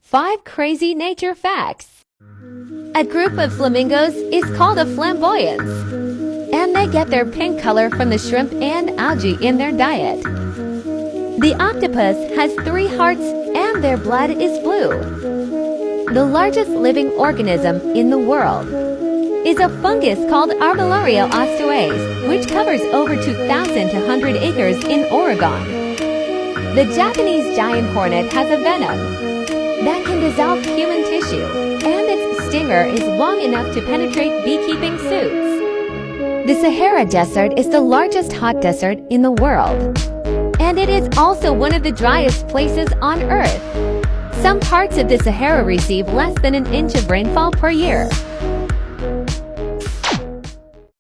5 Crazy Nature Facts. A group of flamingos is called a flamboyance, and they get their pink color from the shrimp and algae in their diet. The octopus has 3 hearts and their blood is blue. The largest living organism in the world is a fungus called Armillaria ostoides, which covers over 2,200 acres in Oregon. The Japanese giant hornet has a venom that can dissolve human tissue, and its stinger is long enough to penetrate beekeeping suits. The Sahara Desert is the largest hot desert in the world, and it is also one of the driest places on Earth. Some parts of the Sahara receive less than an inch of rainfall per year.